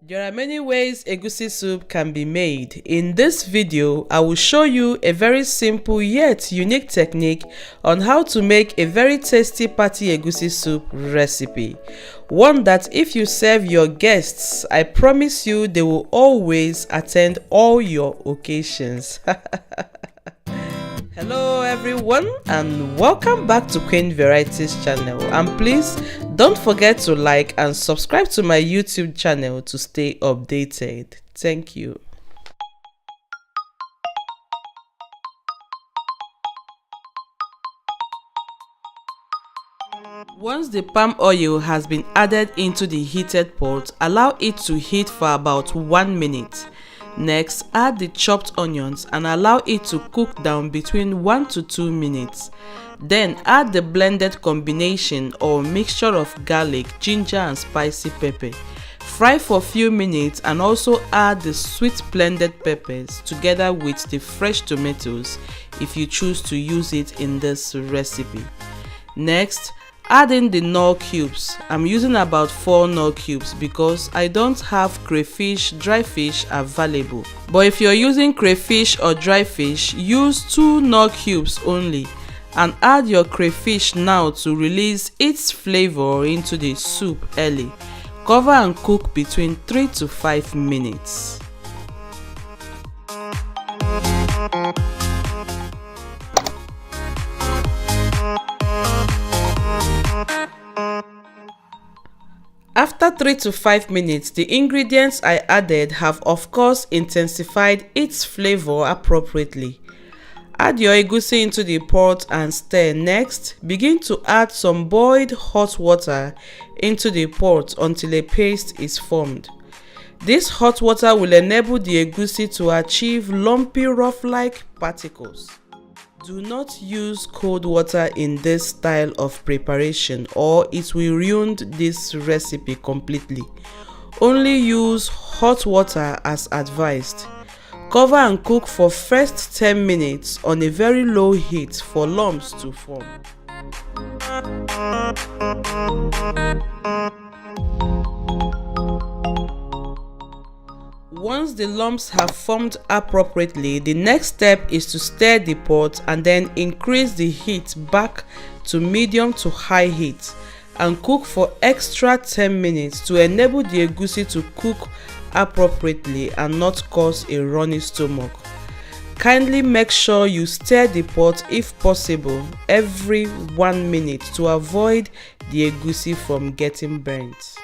There are many ways egusi soup can be made. In this video, I will show you a very simple yet unique technique on how to make a very tasty party egusi soup recipe. One that if you serve your guests, I promise you they will always attend all your occasions. Hello everyone and welcome back to Queen Varieties channel, and please don't forget to like and subscribe to my YouTube channel to stay updated. Thank you. Once the palm oil has been added into the heated pot, allow it to heat for about 1 minute. Next, add the chopped onions and allow it to cook down between 1 to 2 minutes. Then add the blended combination or mixture of garlic, ginger and spicy pepper. Fry for a few minutes and also add the sweet blended peppers together with the fresh tomatoes if you choose to use it in this recipe. Next, add in the KNOR cubes. I'm using about 4 KNOR cubes because I don't have crayfish, dry fish available. But if you're using crayfish or dry fish, use 2 KNOR cubes only and add your crayfish now to release its flavor into the soup early. Cover and cook between 3 to 5 minutes. After 3 to 5 minutes, the ingredients I added have of course intensified its flavor appropriately. Add your egusi into the pot and stir. Next, begin to add some boiled hot water into the pot until a paste is formed. This hot water will enable the egusi to achieve lumpy rough-like particles. Do not use cold water in this style of preparation or it will ruin this recipe completely. Only use hot water as advised. Cover and cook for first 10 minutes on a very low heat for lumps to form. Once the lumps have formed appropriately, the next step is to stir the pot and then increase the heat back to medium to high heat and cook for extra 10 minutes to enable the egusi to cook appropriately and not cause a runny stomach. Kindly make sure you stir the pot if possible every 1 minute to avoid the egusi from getting burnt.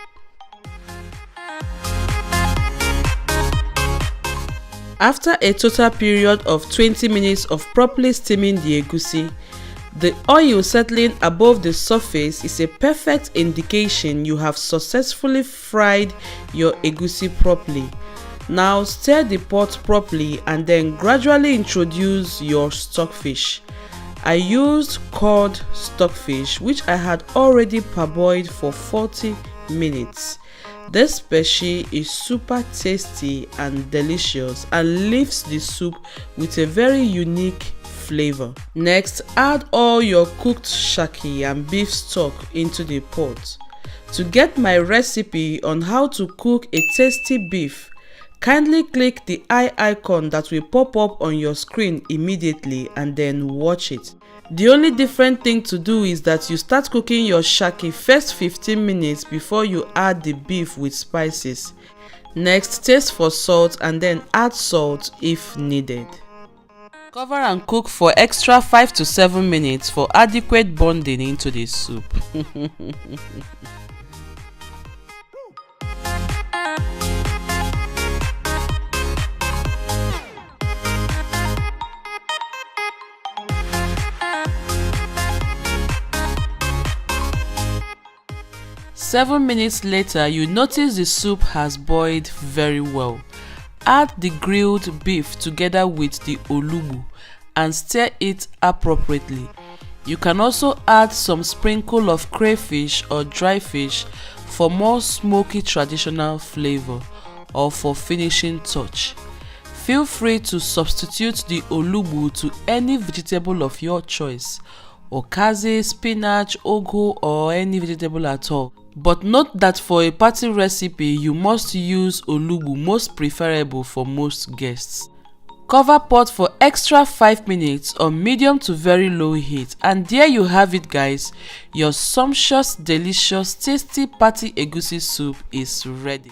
After a total period of 20 minutes of properly steaming the egusi, the oil settling above the surface is a perfect indication you have successfully fried your egusi properly. Now stir the pot properly and then gradually introduce your stockfish. I used CHORD stockfish which I had already parboiled for 40 minutes. This species is super tasty and delicious and leaves the soup with a very unique flavor. Next, add all your cooked shaki and beef stock into the pot. To get my recipe on how to cook a tasty beef, kindly click the eye icon that will pop up on your screen immediately and then watch it. The only different thing to do is that you start cooking your shaki first 15 minutes before you add the beef with spices. Next, taste for salt and then add salt if needed. Cover and cook for extra 5 to 7 minutes for adequate bonding into the soup. 7 minutes later, you notice the soup has boiled very well. Add the grilled beef together with the OLUGBU and stir it appropriately. You can also add some sprinkle of crayfish or dry fish for more smoky traditional flavor or for finishing touch. Feel free to substitute the OLUGBU to any vegetable of your choice, okazi, spinach, ugu or any vegetable at all. But note that for a party recipe, you must use OLUGBU, most preferable for most guests. Cover pot for extra 5 minutes on medium to very low heat, and there you have it guys, your sumptuous, delicious, tasty Party Egusi soup is ready.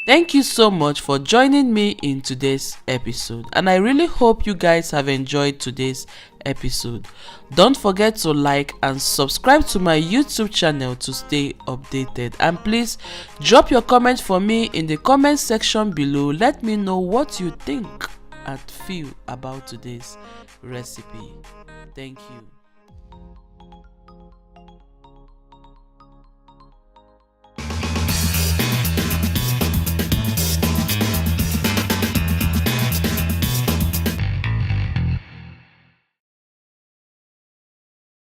Thank you so much for joining me in today's episode, and I really hope you guys have enjoyed today's episode. Don't forget to like and subscribe to my YouTube channel to stay updated, and please drop your comment for me in the comment section below. Let me know what you think and feel about today's recipe. Thank you.